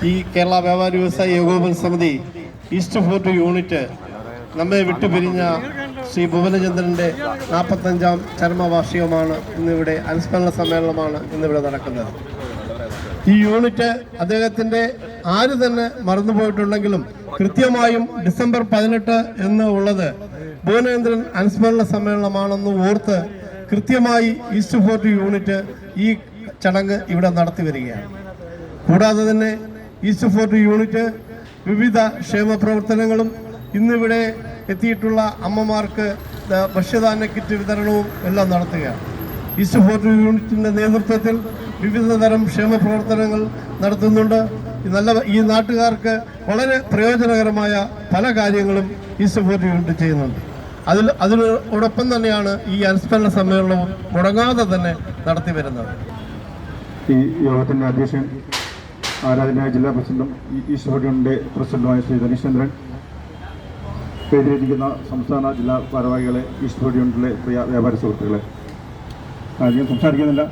ഈ കേരള വ്യാപാരി വ്യവസായി ഏകോപന സമിതി ഈസ്റ്റ് ഫോർട്ട് യൂണിറ്റ് നമ്മെ വിട്ടുപിരിഞ്ഞ ശ്രീ ഭുവനചന്ദ്രൻ്റെ 45-ാം ചരമവാർഷികമാണ് ഇന്നിവിടെ. അനുസ്മരണ സമ്മേളനമാണ് ഇന്നിവിടെ നടക്കുന്നത്. ഈ യൂണിറ്റ് അദ്ദേഹത്തിൻ്റെ ആര് തന്നെ മറന്നുപോയിട്ടുണ്ടെങ്കിലും കൃത്യമായും ഡിസംബർ 18 എന്ന് ഉള്ളത് ഭുവനചന്ദ്രൻ അനുസ്മരണ സമ്മേളനമാണെന്ന് ഓർത്ത് കൃത്യമായി ഈസ്റ്റ് ഫോർട്ട് യൂണിറ്റ് ഈ ചടങ്ങ് ഇവിടെ നടത്തി വരികയാണ്. കൂടാതെ തന്നെ ഈസ്റ്റ് ഫോർട്ട് യൂണിറ്റ് വിവിധ ക്ഷേമ പ്രവർത്തനങ്ങളും ഇന്നിവിടെ എത്തിയിട്ടുള്ള അമ്മമാർക്ക് ഭക്ഷ്യധാന്യ കിറ്റ് വിതരണവും എല്ലാം നടത്തുകയാണ്. ഈസ്റ്റ് ഫോർട്ട് യൂണിറ്റിൻ്റെ നേതൃത്വത്തിൽ വിവിധ തരം ക്ഷേമ പ്രവർത്തനങ്ങൾ നടത്തുന്നുണ്ട്. ഈ നാട്ടുകാർക്ക് വളരെ പ്രയോജനകരമായ പല കാര്യങ്ങളും ഈസ്റ്റ് ഫോർട്ട് യൂണിറ്റ് ചെയ്യുന്നുണ്ട്. അതിനോടൊപ്പം തന്നെയാണ് ഈ അനുസ്മരണ സമ്മേളനവും മുടങ്ങാതെ തന്നെ നടത്തി വരുന്നത്. ഈ യോഗത്തിൻ്റെ അധ്യക്ഷൻ ആരാധനായ ജില്ലാ പ്രസിഡന്റും ഈസ്റ്റ് ഫോർട്ട് യൂണിറ്റിൻ്റെ പ്രസിഡന്റുമായ ശ്രീ ധനീഷ്ചന്ദ്രൻ, പേരിലിരിക്കുന്ന സംസ്ഥാന ജില്ലാ ഭാരവാഹികളെ, ഈസ്റ്റ് ഫോർട്ട് യൂണിറ്റിലെ പ്രിയ വ്യാപാരി സുഹൃത്തുക്കളെ, അധികം സംസാരിക്കുന്നില്ല.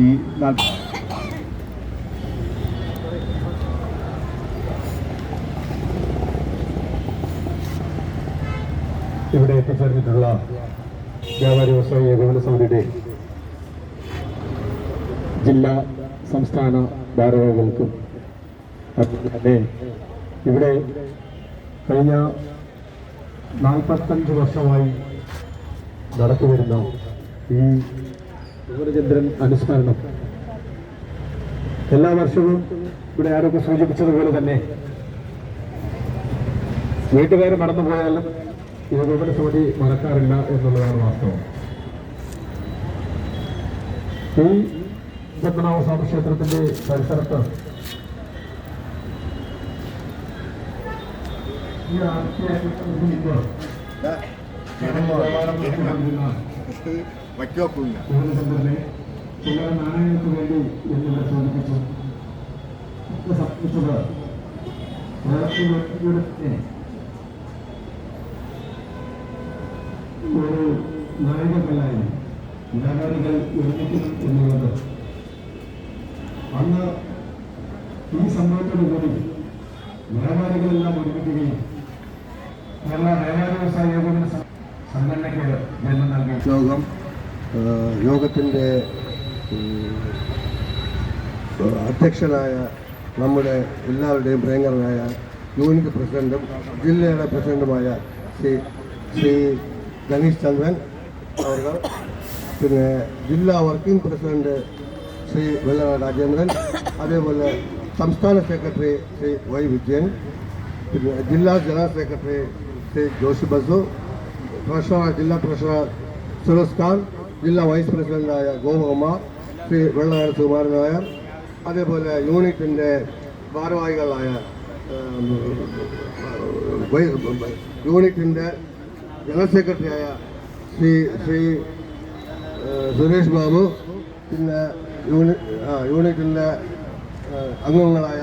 ഈ ഇവിടെ എത്തിച്ചേർന്നിട്ടുള്ള വ്യാപാരി വ്യവസായി ഏകോപന സമിതിയുടെ ജില്ലാ സംസ്ഥാന ഭാരവാഹികൾക്കും അതുപോലെ ഇവിടെ കഴിഞ്ഞ 45 വർഷമായി നടത്തിവരുന്ന ഈ ഭുവനചന്ദ്രൻ അനുസ്മരണം എല്ലാ വർഷവും ഇവിടെ ആരൊക്കെ സൂചിപ്പിച്ചതുപോലെ തന്നെ വീട്ടുകാർ മറന്നുപോയാലും ഏകോപന സമിതി മറക്കാറില്ല എന്നുള്ളതാണ് വാസ്തവം. ഈ പത്മനാഭസ്വാമി ക്ഷേത്രത്തിന്റെ പരിസരത്ത് ചില നാണയങ്ങൾക്ക് വേണ്ടി എന്നിവർ ചോദിപ്പിച്ചു. സംബന്ധിച്ചത് ഒരു നാഴികക്കല്ലായി വ്യാപാരികൾ ഒരുമിക്കണം എന്നുള്ളത് അന്ന് ഈ സംഭവത്തോടുകൂടി വ്യാപാരികളെല്ലാം ഒരുമിക്കുകയും കേരള വ്യാപാരി വ്യവസായ ഏകോപന സംഘടനയ്ക്ക് ജന്മം നൽകി യോഗത്തിൻ്റെ അധ്യക്ഷനായ നമ്മുടെ എല്ലാവരുടെയും പ്രിയങ്കരനായ യൂണിറ്റ് പ്രസിഡന്റും ജില്ലയുടെ പ്രസിഡന്റുമായ ശ്രീ ധനീഷ് ചന്ദ്രൻ അവർ, പിന്നെ ജില്ലാ വർക്കിംഗ് പ്രസിഡന്റ് ശ്രീ വെള്ളനാട് രാജേന്ദ്രൻ, അതേപോലെ സംസ്ഥാന സെക്രട്ടറി ശ്രീ വൈ വിജയൻ, പിന്നെ ജില്ലാ general secretary Shri Joshi Basu, treasurer ജില്ലാ ട്രഷറർ സുരേഷ് ഖാൻ, ജില്ലാ വൈസ് പ്രസിഡന്റായ ഗോപകുമാർ, ശ്രീ വെള്ളനാട് സുകുമാരൻ നായർ, അതേപോലെ യൂണിറ്റിൻ്റെ ഭാരവാഹികളായ യൂണിറ്റിൻ്റെ ജനറൽ സെക്രട്ടറിയായ ശ്രീ സുരേഷ് ബാബു, പിന്നെ യൂണിറ്റിൻ്റെ അംഗങ്ങളായ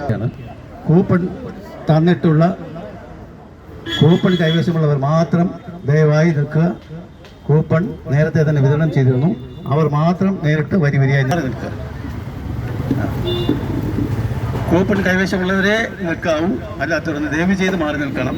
കൂപ്പൺ തന്നിട്ടുള്ള കൂപ്പൺ കൈവശമുള്ളവർ മാത്രം ദയവായി നിൽക്കുക. കൂപ്പൺ നേരത്തെ തന്നെ വിതരണം ചെയ്തിരുന്നു. അവർ മാത്രം നേരിട്ട് വരിയായി നിൽക്കുക. കൂപ്പൺ കൈവശമുള്ളവരെ നിൽക്കാവും, അല്ലാത്തവർ ദയവ് ചെയ്ത് മാറി നിൽക്കണം.